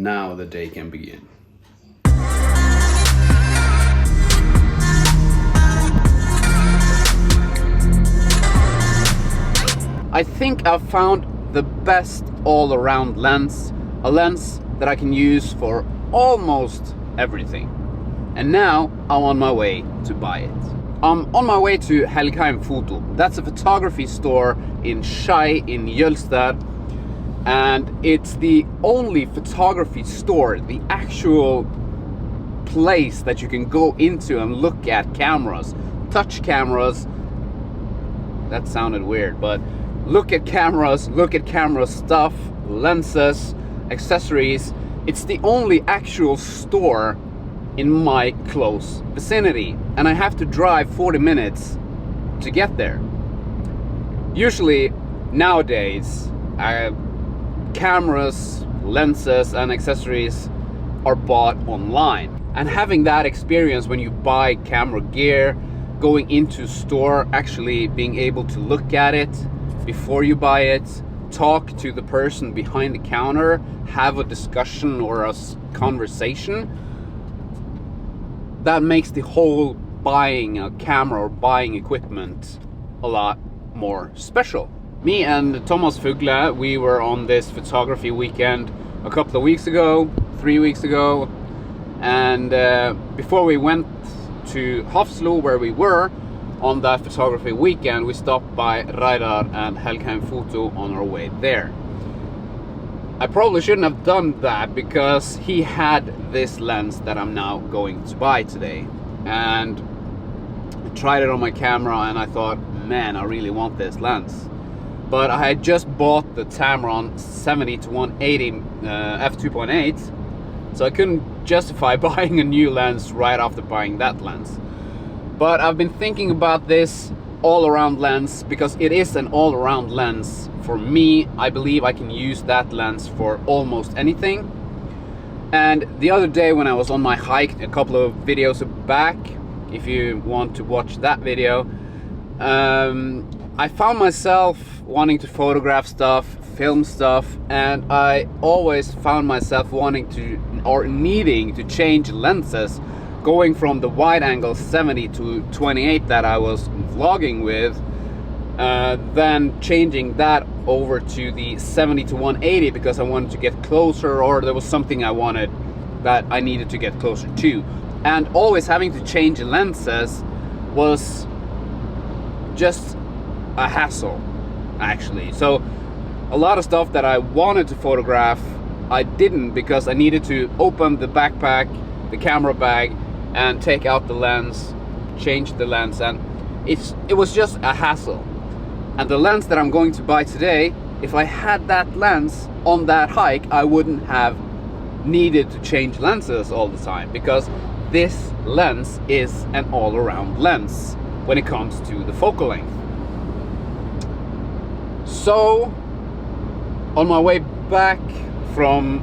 Now the day can begin. I think I've found the best all-around lens, a lens that I can use for almost everything. And now I'm on my way to buy it. I'm on my way to Helgheim Photo. That's a photography store in Skei in Jølstad. And it's the only photography store, the actual place that you can go into and look at cameras, touch cameras. That sounded weird, but look at camera stuff, lenses, accessories. It's the only actual store in my close vicinity, and I have to drive 40 minutes to get there. Usually nowadays cameras, lenses and accessories are bought online, and having that experience when you buy camera gear, going into store, actually being able to look at it before you buy it, talk to the person behind the counter, have a discussion or a conversation, that makes the whole buying a camera or buying equipment a lot more special. Me and Thomas Fugle, we were on this photography weekend a couple of weeks ago, 3 weeks ago, and before we went to Hafslo, where we were on that photography weekend, we stopped by Reidar and Helgheim Photo on our way there. I probably shouldn't have done that because he had this lens that I'm now going to buy today, and I tried it on my camera and I thought, man, I really want this lens. But I had just bought the Tamron 70-180 f2.8, so I couldn't justify buying a new lens right after buying that lens. But I've been thinking about this all-around lens because it is an all-around lens. For me, I believe I can use that lens for almost anything. And the other day when I was on my hike, a couple of videos back, if you want to watch that video, I found myself wanting to photograph stuff, film stuff, and I always found myself wanting to, or needing to change lenses, going from the wide angle 70-28 that I was vlogging with, then changing that over to the 70-180 because I wanted to get closer, or there was something I wanted that I needed to get closer to. And always having to change lenses was just a hassle, actually. So a lot of stuff that I wanted to photograph, I didn't, because I needed to open the backpack, the camera bag, and take out the lens, change the lens, and it was just a hassle. And the lens that I'm going to buy today, if I had that lens on that hike, I wouldn't have needed to change lenses all the time, because this lens is an all-around lens when it comes to the focal length. So on my way back from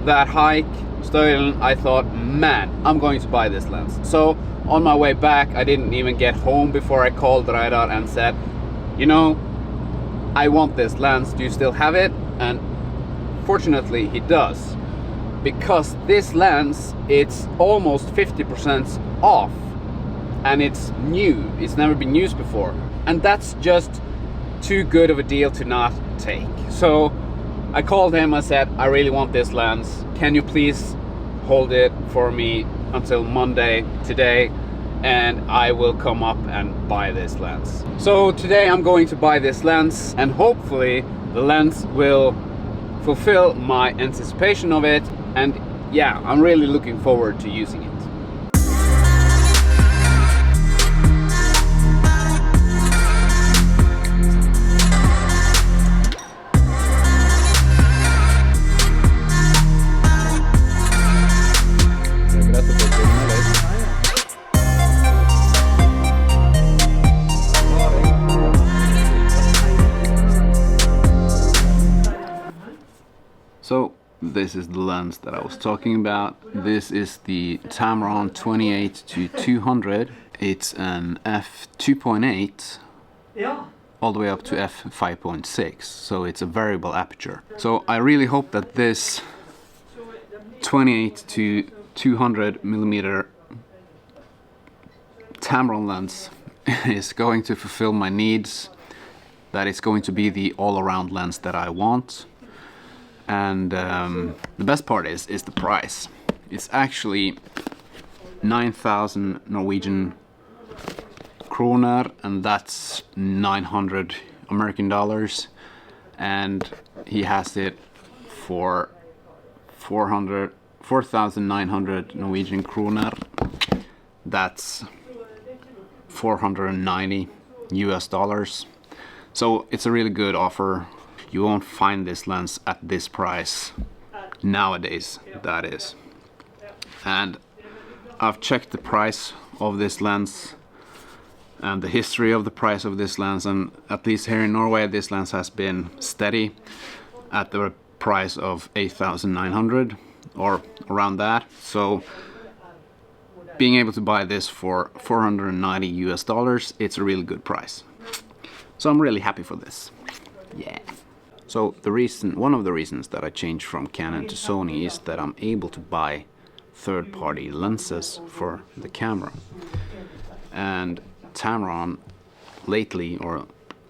that hike, Støylen, I thought, man, I'm going to buy this lens. So on my way back, I didn't even get home before I called Reidar and said, you know, I want this lens, do you still have it? And fortunately he does, because this lens, it's almost 50% off, and it's new, it's never been used before, and that's just too good of a deal to not take. So I called him, I said, I really want this lens, can you please hold it for me until Monday today, and I will come up and buy this lens. So today I'm going to buy this lens, and hopefully the lens will fulfill my anticipation of it, and yeah, I'm really looking forward to using it. So this is the lens that I was talking about. This is the Tamron 28-200. It's an f2.8 all the way up to f5.6, so it's a variable aperture. So I really hope that this 28 to 200 millimeter Tamron lens is going to fulfill my needs. That it's going to be the all-around lens that I want. And the best part is the price. It's actually 9,000 Norwegian kroner, and that's 900 American dollars. And he has it for 4,900 Norwegian kroner. That's 490 US dollars. So it's a really good offer. You won't find this lens at this price nowadays, that is. And I've checked the price of this lens and the history of the price of this lens, and at least here in Norway this lens has been steady at the price of 8,900 or around that. So being able to buy this for 490 US dollars, it's a really good price. So I'm really happy for this. Yeah. So one of the reasons that I changed from Canon to Sony is that I'm able to buy third-party lenses for the camera. And Tamron lately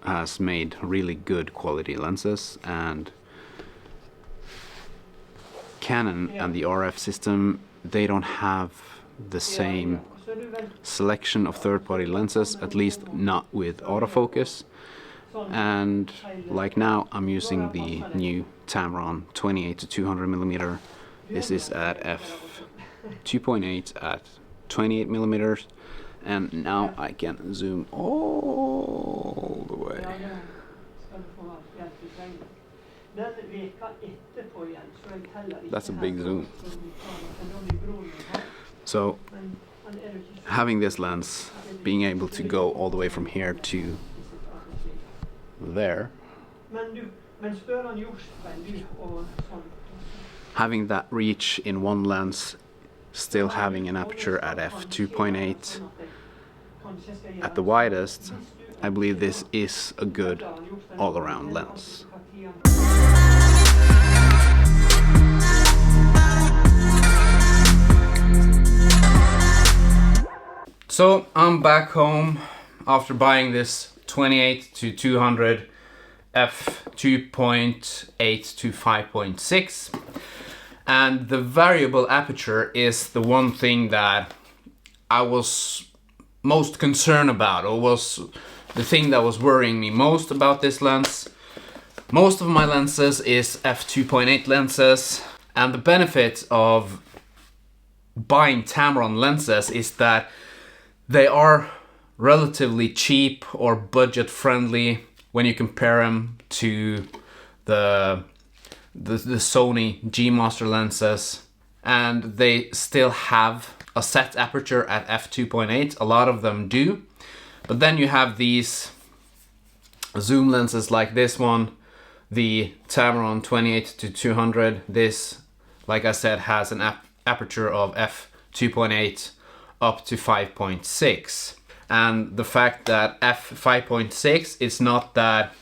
has made really good quality lenses, and Canon and the RF system, they don't have the same selection of third-party lenses, at least not with autofocus. And like now I'm using the new Tamron 28 to 200 millimeter. This is at f2.8 at 28 millimeters, and now I can zoom all the way. That's a big zoom. So having this lens, being able to go all the way from here to there, having that reach in one lens, still having an aperture at f2.8 at the widest, I believe this is a good all-around lens. So I'm back home after buying this 28 to 200 f2.8 to 5.6, and the variable aperture is the one thing that I was most concerned about, or was the thing that was worrying me most about this lens. Most of my lenses is f2.8 lenses, and the benefit of buying Tamron lenses is that they are relatively cheap or budget friendly when you compare them to the Sony G Master lenses, and they still have a set aperture at f2.8. A lot of them do, but then you have these zoom lenses like this one, the Tamron 28 to 200. This, like I said, has an aperture of f2.8 up to 5.6. And the fact that f5.6 is not that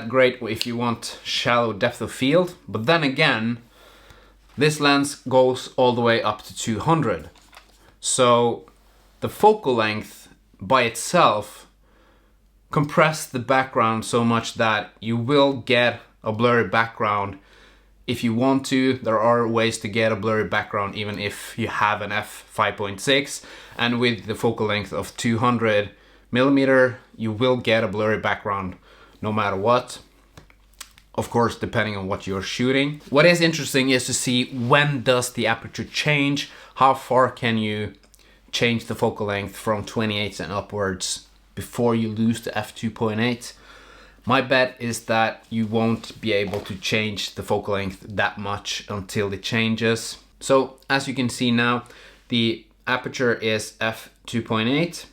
great if you want shallow depth of field, but then again this lens goes all the way up to 200. So the focal length by itself compress the background so much that you will get a blurry background if you want to. There are ways to get a blurry background even if you have an f5.6, and with the focal length of 200 millimeter you will get a blurry background no matter what, of course depending on what you're shooting. What is interesting is to see when does the aperture change, how far can you change the focal length from 28 and upwards before you lose the f2.8. My bet is that you won't be able to change the focal length that much until it changes. So as you can see now, the aperture is f2.8,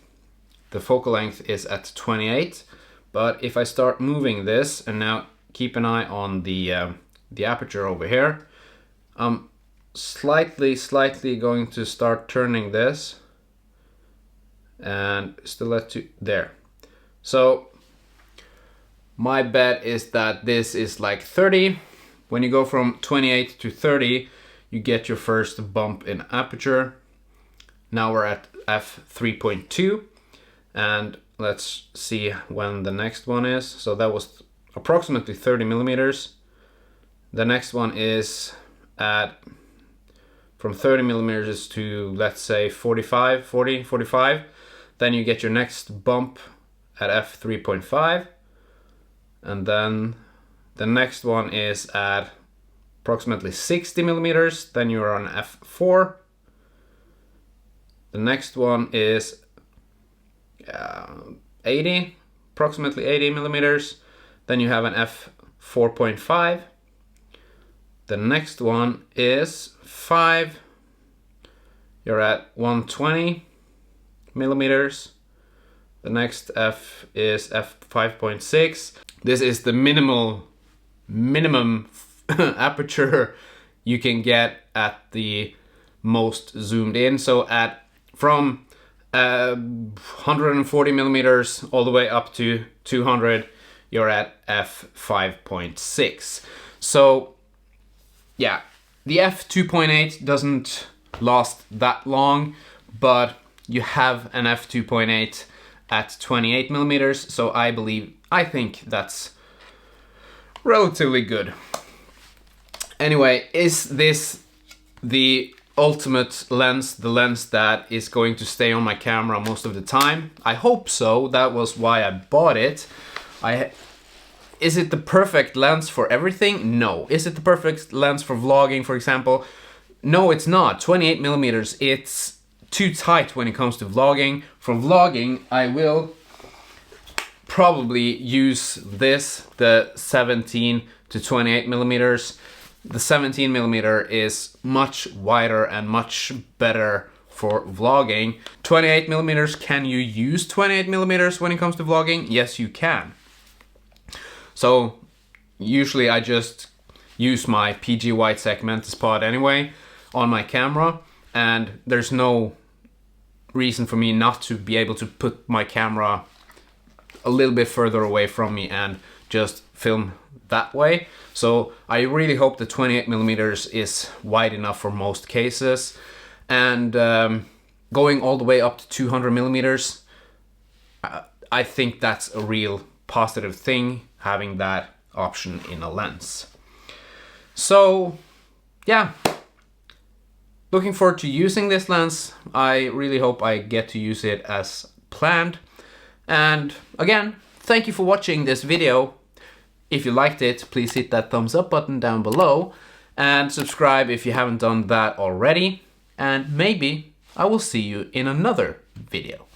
the focal length is at 28, but if I start moving this, and now keep an eye on the aperture over here, I'm slightly going to start turning this, and still at there. So my bet is that this is like 30, When you go from 28 to 30, you get your first bump in aperture. Now we're at f3.2, and let's see when the next one is. So that was approximately 30 millimeters. The next one is at from 30 millimeters to, let's say, 45. Then you get your next bump at f3.5, and then the next one is at approximately 60 millimeters. Then you're on f4. The next one is approximately 80 millimeters. Then you have an f4.5. The next one is 5. You're at 120 millimeters. The next f is f5.6. This is the minimum aperture you can get at the most zoomed in. So from 140 millimeters all the way up to 200, you're at f5.6. So yeah, the f2.8 doesn't last that long, but you have an f2.8 at 28 millimeters, so I think that's relatively good. Anyway, is this the ultimate lens, the lens that is going to stay on my camera most of the time? I hope so. That was why I bought it. Is it the perfect lens for everything? No. Is it the perfect lens for vlogging, for example? No, it's not. 28 millimeters, it's too tight when it comes to vlogging. For vlogging, I will probably use this, the 17 to 28 millimeters. The 17 millimeter is much wider and much better for vlogging. 28 millimeters, can you use 28 millimeters when it comes to vlogging? Yes, you can. So usually I just use my PG wide segment pod anyway on my camera, and there's no reason for me not to be able to put my camera a little bit further away from me and just film that way. So I really hope the 28 millimeters is wide enough for most cases, and going all the way up to 200 millimeters, I think that's a real positive thing, having that option in a lens. So yeah, looking forward to using this lens. I really hope I get to use it as planned. And again, thank you for watching this video. If you liked it, please hit that thumbs up button down below and subscribe if you haven't done that already. And maybe I will see you in another video.